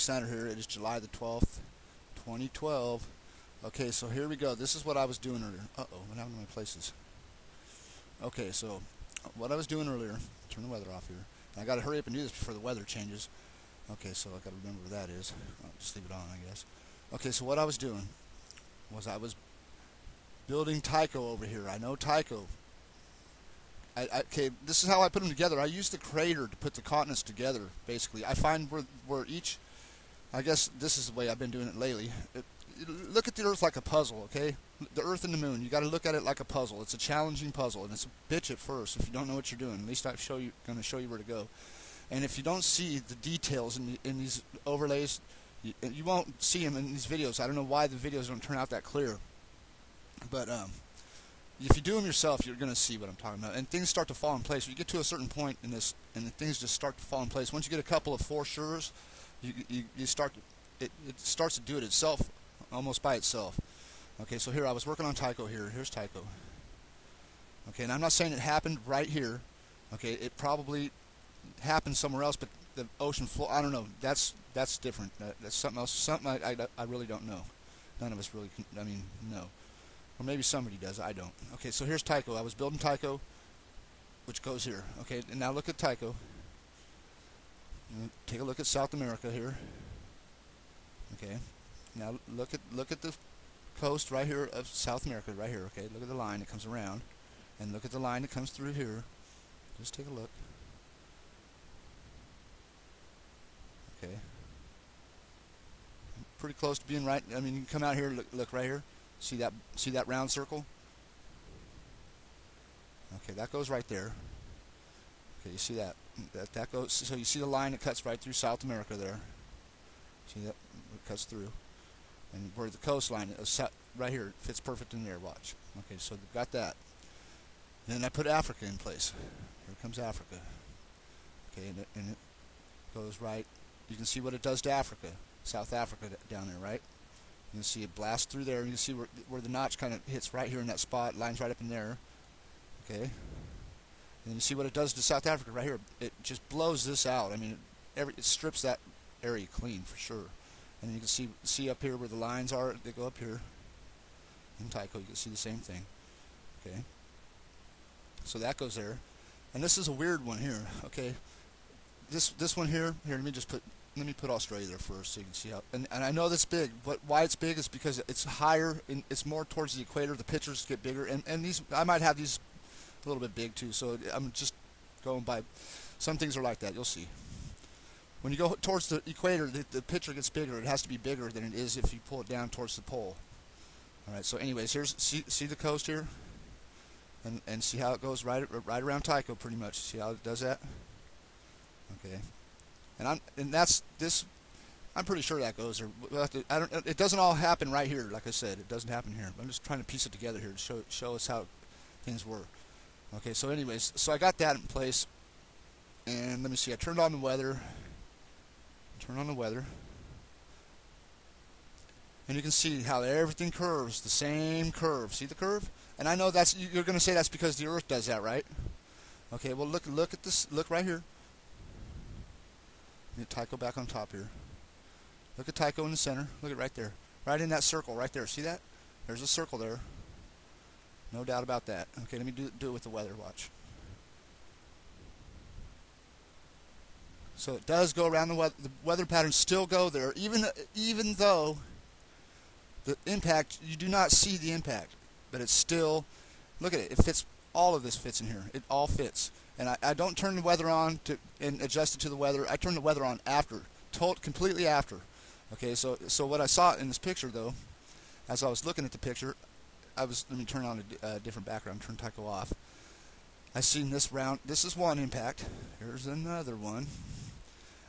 Alexander here. It is July the 12th, 2012. Okay, so here we go. This is what I was doing earlier. Uh-oh, what happened to my places? Okay, so what I was doing earlier, turn the weather off here. And I got to hurry up and do this before the weather changes. Okay, so I got to remember where that is. I'll just leave it on, I guess. Okay, so what I was doing was I was building Tyco over here. I know Tyco. Okay, this is how I put them together. I use the crater to put the continents together, basically. I find where each, I guess this is the way I've been doing it lately. Look at the Earth like a puzzle, okay? The Earth and the Moon, you got to look at it like a puzzle. It's a challenging puzzle, and it's a bitch at first if you don't know what you're doing. At least I'm going to show you where to go. And if you don't see the details in these overlays, you won't see them in these videos. I don't know why the videos don't turn out that clear. But if you do them yourself, you're going to see what I'm talking about. And things start to fall in place. You get to a certain point in this, and the things just start to fall in place. Once you get a couple of for-sures, it starts to do it itself, almost by itself. Okay, so here I was working on Tyco here. Here's Tyco. Okay, and I'm not saying it happened right here. Okay, it probably happened somewhere else, but the ocean floor, I don't know. That's different. That's something else. Something I really don't know. None of us really can, I mean, no. Or maybe somebody does. I don't. Okay, so here's Tyco. I was building Tyco, which goes here. Okay, and now look at Tyco. Take a look at South America here. Okay, now look at the coast right here of South America right here. Okay, look at the line that comes around, and look at the line that comes through here. Just take a look. Okay, pretty close to being right. I mean, you can come out here. Look right here. See that round circle? Okay, that goes right there. Okay, you see that goes. So you see the line that cuts right through South America there. See that? It cuts through, and where the coastline is right here, it fits perfect in there. Watch. Okay, so they've got that. And then I put Africa in place. Here comes Africa. Okay, and it goes right. You can see what it does to Africa, South Africa down there, right? You can see it blast through there. You can see where the notch kind of hits right here in that spot, lines right up in there. Okay, and then you see what it does to South Africa right here. It just blows this out. I mean, it strips that area clean for sure. And then you can see up here where the lines are. They go up here. In Tyco, you can see the same thing. Okay, so that goes there. And this is a weird one here. Okay, this one here. Here, let me put Australia there first so you can see how, and I know that's big, but why it's big is because it's higher, and it's more towards the equator. The pictures get bigger, and these, I might have these a little bit big too, so I'm just going by, some things are like that, you'll see. When you go towards the equator, the picture gets bigger. It has to be bigger than it is if you pull it down towards the pole. Alright, so anyways, see the coast here? And see how it goes right around Tyco pretty much. See how it does that? Okay. And that's this. I'm pretty sure that goes there. It doesn't all happen right here, like I said. It doesn't happen here. I'm just trying to piece it together here to show us how things were. Okay. So, anyways, so I got that in place, and let me see. I turned on the weather. Turn on the weather, and you can see how everything curves. The same curve. See the curve? And I know you're going to say that's because the Earth does that, right? Okay. Well, look at this. Look right here. Get Tyco back on top here. Look at Tyco in the center. Look at right there. Right in that circle right there. See that? There's a circle there. No doubt about that. Okay, let me do it with the weather. Watch. So it does go around the weather. The weather patterns still go there. Even though the impact, you do not see the impact. But it's still, look at it. It fits. All of this fits in here. It all fits. And I don't turn the weather on and adjust it to the weather. I turn the weather on after, completely after. Okay, so what I saw in this picture, though, as I was looking at the picture, let me turn on a different background, turn Tyco off. I seen this round. This is one impact. Here's another one.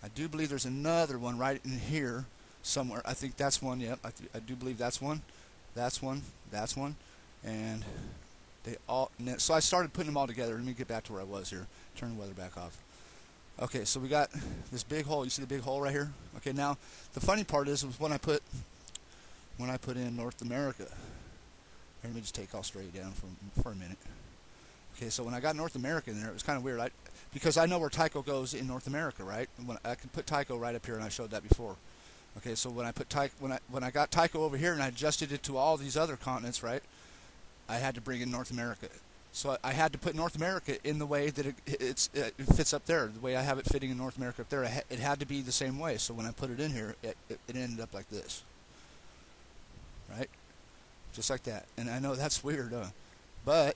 I do believe there's another one right in here somewhere. I think that's one. Yep, I do believe that's one. That's one. That's one. And so I started putting them all together. Let me get back to where I was here. Turn the weather back off. Okay, so we got this big hole. You see the big hole right here? Okay, now the funny part is when I put in North America. Here, let me just take Australia down for a minute. Okay, so when I got North America in there, it was kind of weird. Because I know where Tyco goes in North America, right? I can put Tyco right up here, and I showed that before. Okay, so when I put when I got Tycho over here and I adjusted it to all these other continents, right? I had to bring in North America. So I had to put North America in the way that it fits up there, the way I have it fitting in North America up there. It had to be the same way. So when I put it in here, it ended up like this, right? Just like that. And I know that's weird, but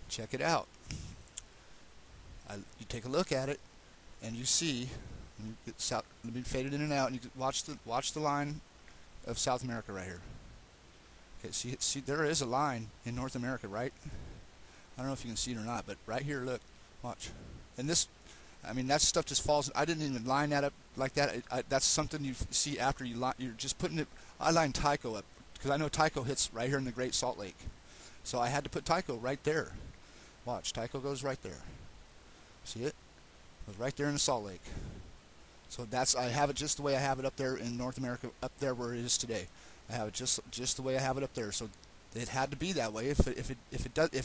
check it out. You take a look at it, and you see. Let me fade it in and out, and you can watch the line of South America right here. Okay, see, there is a line in North America, right? I don't know if you can see it or not, but right here, look, watch. And this, I mean, that stuff just falls. I didn't even line that up like that. That's something you see after you're just putting it. I lined Tycho up because I know Tycho hits right here in the Great Salt Lake, so I had to put Tycho right there. Watch, Tycho goes right there. See it? Goes right there in the Salt Lake. So I have it just the way I have it up there in North America, up there where it is today. I have it just the way I have it up there. So it had to be that way. If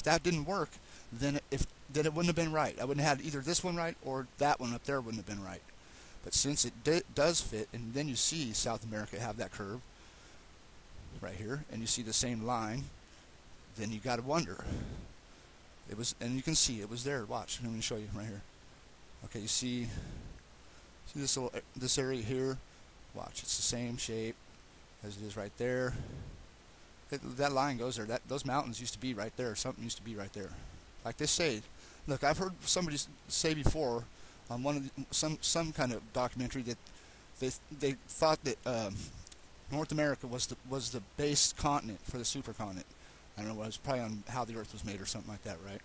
that didn't work, then it wouldn't have been right. I wouldn't have had either this one right or that one up there wouldn't have been right. But since it does fit, and then you see South America have that curve right here, and you see the same line, then you got to wonder. And you can see it was there. Watch. Let me show you right here. Okay, you see this area here. Watch. It's the same shape as it is right there. That line goes there. Those mountains used to be right there. Something used to be right there. Like they say. Look, I've heard somebody say before on some kind of documentary that they thought that North America was the base continent for the supercontinent. I don't know. It was probably on how the Earth was made or something like that, right?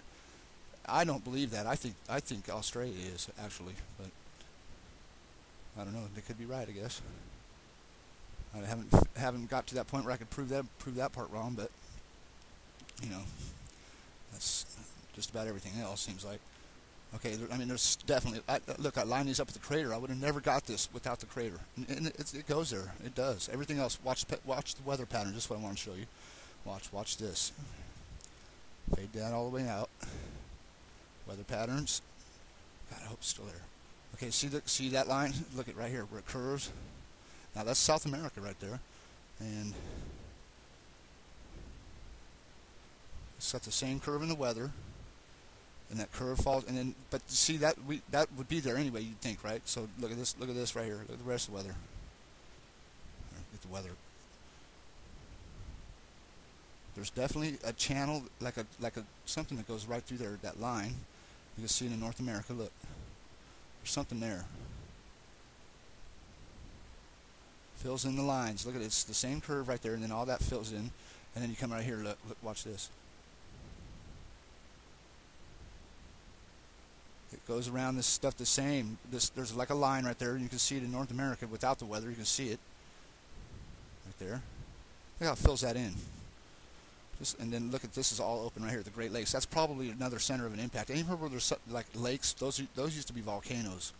I don't believe that. I think Australia is actually, but I don't know. They could be right, I guess. I haven't got to that point where I could prove that part wrong, but you know, that's just about everything else seems like. Okay, I mean, there's definitely. Look, I lined these up with the crater. I would have never got this without the crater, and it goes there. It does. Everything else. Watch the weather pattern. Just what I want to show you. Watch this. Fade down all the way out. Weather patterns. God, I hope it's still there. Okay, see that line? Look at right here where it curves. Now that's South America right there, and it's got the same curve in the weather, and that curve falls. And then, but see that would be there anyway. You'd think, right? So look at this. Look at this right here. Look at the rest of the weather. Get the weather. There's definitely a channel, like a something that goes right through there. That line. You can see it in North America. Look, there's something there. Fills in the lines. Look at it. It's the same curve right there, and then all that fills in. And then you come right here. Look, watch this. It goes around this stuff the same. There's like a line right there. You can see it in North America without the weather. You can see it right there. Look how it fills that in. And then look at this is all open right here. The Great Lakes. That's probably another center of an impact. Anywhere where there's like lakes, those used to be volcanoes.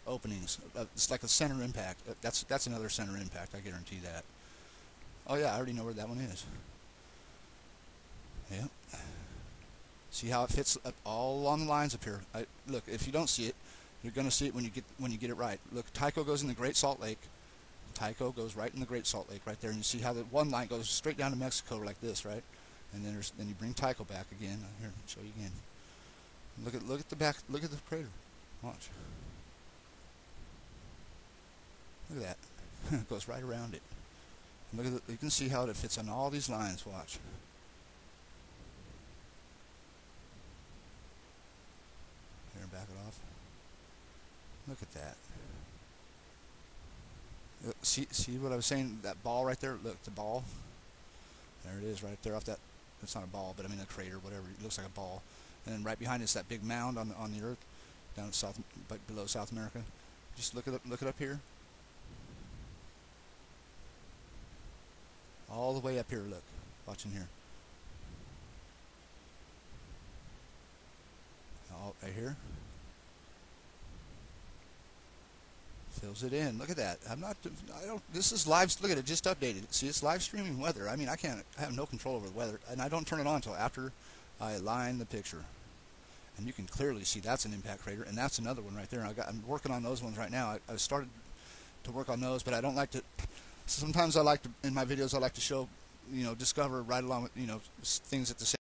Openings. It's like a center impact. That's another center impact. I guarantee that. Oh yeah, I already know where that one is. Yep. See how it fits up all along the lines up here. Look, if you don't see it, you're going to see it when you get it right. Look, Tycho goes in the Great Salt Lake. Tycho goes right in the Great Salt Lake right there, and you see how the one line goes straight down to Mexico like this, right? And then you bring Tycho back again. Here, I'll show you again. Look at the back. Look at the crater. Watch. Look at that. It goes right around it. Look at you can see how it fits on all these lines. Watch. Here, back it off. Look at that. See what I was saying? That ball right there. Look, the ball. There it is, right there off that. It's not a ball, but I mean a crater, whatever. It looks like a ball. And then right behind it's that big mound on the Earth, down below South America. Just look it up here. All the way up here. Look, watching here. All right here. Fills it in. Look at that. This is live. Look at it. Just updated. See, it's live streaming weather. I mean, I have no control over the weather, and I don't turn it on until after I line the picture. And you can clearly see that's an impact crater, and that's another one right there. I'm working on those ones right now. I started to work on those, but I don't like to. Sometimes I like to, in my videos, I like to show, discover right along with, things at the same